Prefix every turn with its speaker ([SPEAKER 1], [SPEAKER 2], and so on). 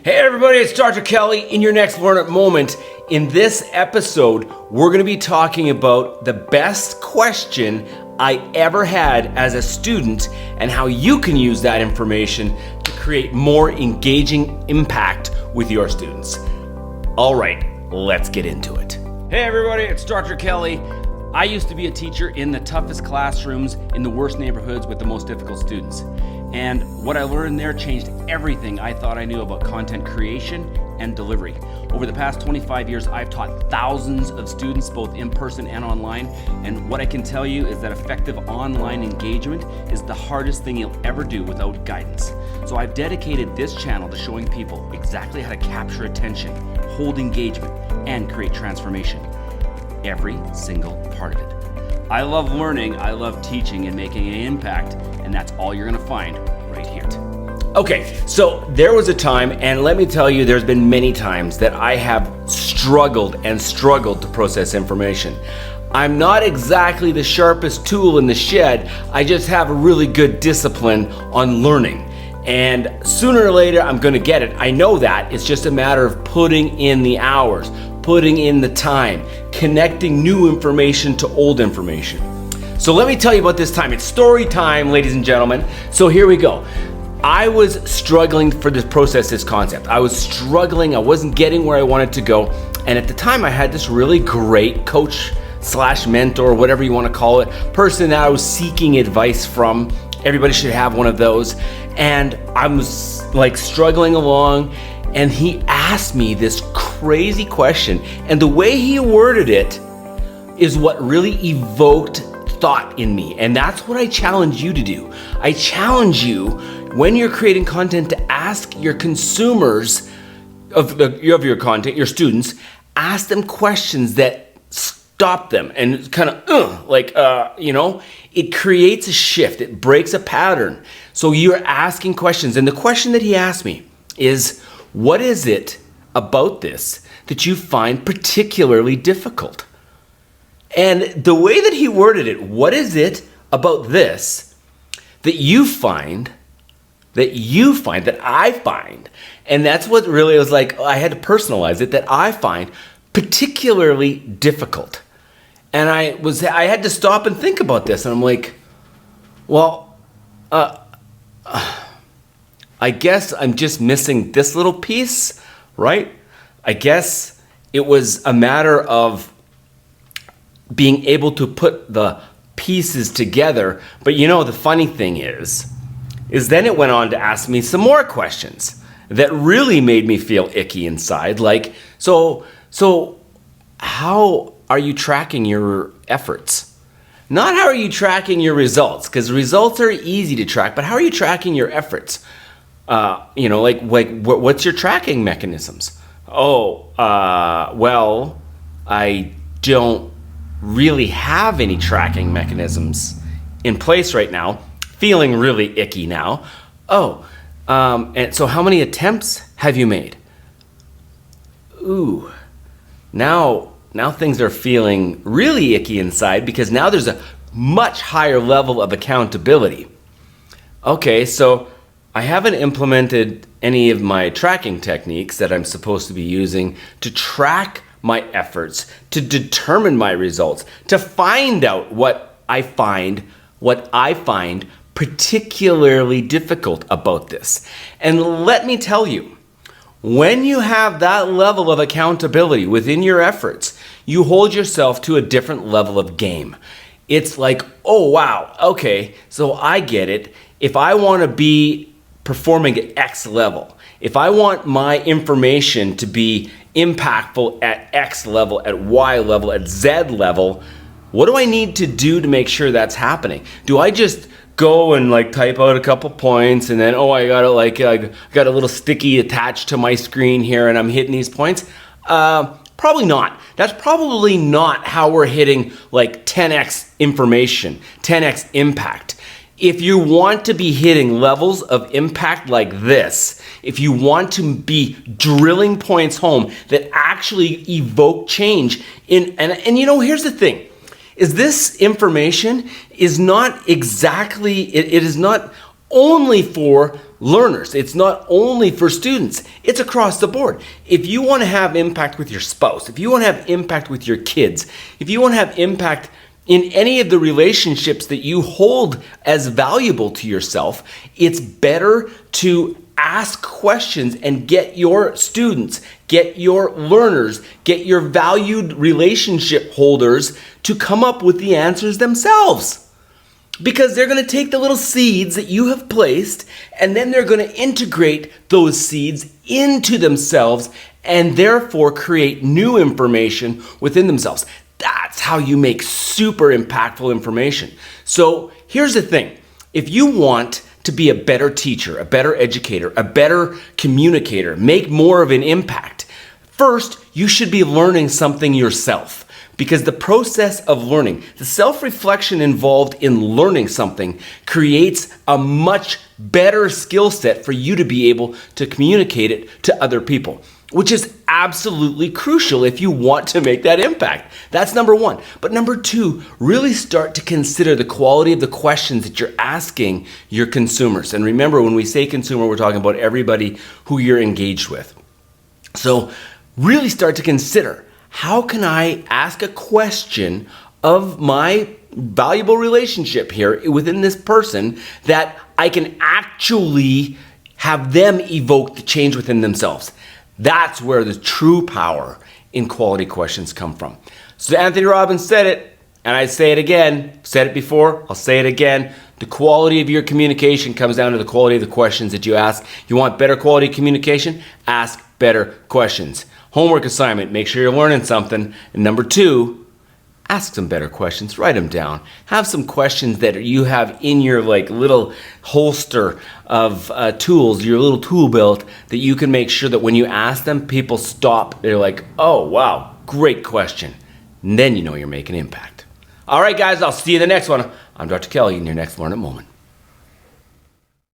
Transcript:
[SPEAKER 1] Hey everybody, it's Dr. Kelly in your next Learn It moment. In this episode, we're going to be talking about the best question I ever had as a student and how you can use that information to create more engaging impact with your students. All right, let's get into it. Hey everybody, it's Dr. Kelly. I used to be a teacher in the toughest classrooms in the worst neighborhoods with the most difficult students. And what I learned there changed everything I thought I knew about content creation and delivery. Over the past 25 years, I've taught thousands of students, both in person and online. And what I can tell you is that effective online engagement is the hardest thing you'll ever do without guidance. So I've dedicated this channel to showing people exactly how to capture attention, hold engagement, and create transformation. Every single part of it. I love learning, I love teaching and making an impact, and that's all you're gonna find right here. Okay, so there was a time, and let me tell you, there's been many times that I have struggled to process information. I'm not exactly the sharpest tool in the shed, I just have a really good discipline on learning. And sooner or later, I'm gonna get it. I know that. It's just a matter of putting in the hours, putting in the time, connecting new information to old information. So let me tell you about this time. It's story time, ladies and gentlemen. So here we go. I was struggling to process this concept. I was struggling, I wasn't getting where I wanted to go. And at the time I had this really great coach / mentor, whatever you want to call it, person that I was seeking advice from. Everybody should have one of those. And I was like struggling along, and he asked me this crazy question, and the way he worded it is what really evoked thought in me, and that's what I challenge you to do. I challenge you, when you're creating content, to ask your consumers of your content, your students, ask them questions that stop them and kind of, it creates a shift, it breaks a pattern. So you're asking questions, and the question that he asked me is, what is it about this that you find particularly difficult? And the way that he worded it, what is it about this that you find, that I find, and that's what really was like, I had to personalize it, that I find particularly difficult. And I had to stop and think about this, and I'm like, well, I guess I'm just missing this little piece, right? I guess it was a matter of being able to put the pieces together. But the funny thing is then it went on to ask me some more questions that really made me feel icky inside. Like, so how are you tracking your efforts? Not how are you tracking your results, because results are easy to track, but how are you tracking your efforts? What's your tracking mechanisms? Well, I don't really have any tracking mechanisms in place right now. Feeling really icky now. And so how many attempts have you made? Ooh, now things are feeling really icky inside, because now there's a much higher level of accountability. Okay, so I haven't implemented any of my tracking techniques that I'm supposed to be using to track my efforts, to determine my results, to find out what I find particularly difficult about this. And let me tell you, when you have that level of accountability within your efforts, you hold yourself to a different level of game. It's like, oh wow, okay, so I get it. If I want to be performing at X level, if I want my information to be impactful at X level, at Y level, at Z level, what do I need to do to make sure that's happening? Do I just go and type out a couple points and then, I got a little sticky attached to my screen here and I'm hitting these points? Probably not. That's probably not how we're hitting 10x information, 10x impact. If you want to be hitting levels of impact like this, if you want to be drilling points home that actually evoke change, here's the thing, is this information is not exactly, it is not only for learners. It's not only for students, it's across the board. If you want to have impact with your spouse, if you want to have impact with your kids, if you want to have impact in any of the relationships that you hold as valuable to yourself, it's better to ask questions and get your students, get your learners, get your valued relationship holders to come up with the answers themselves. Because they're going to take the little seeds that you have placed and then they're going to integrate those seeds into themselves and therefore create new information within themselves. That's how you make super impactful information. So here's the thing. If you want to be a better teacher, a better educator, a better communicator, make more of an impact, first, you should be learning something yourself. Because the process of learning, the self-reflection involved in learning something creates a much better skill set for you to be able to communicate it to other people, which is absolutely crucial if you want to make that impact. That's number one. But number two, really start to consider the quality of the questions that you're asking your consumers. And remember, when we say consumer, we're talking about everybody who you're engaged with. So really start to consider, how can I ask a question of my valuable relationship here within this person that I can actually have them evoke the change within themselves? That's where the true power in quality questions come from. So Anthony Robbins said it, and I say it again, said it before, I'll say it again. The quality of your communication comes down to the quality of the questions that you ask. You want better quality communication? Ask better questions. Homework assignment, make sure you're learning something. And number two, ask some better questions, write them down. Have some questions that you have in your little holster of tools, your little tool belt, that you can make sure that when you ask them, people stop. They're like, oh, wow, great question. And then you know you're making impact. All right, guys, I'll see you in the next one. I'm Dr. Kelly in your next Learn It Moment.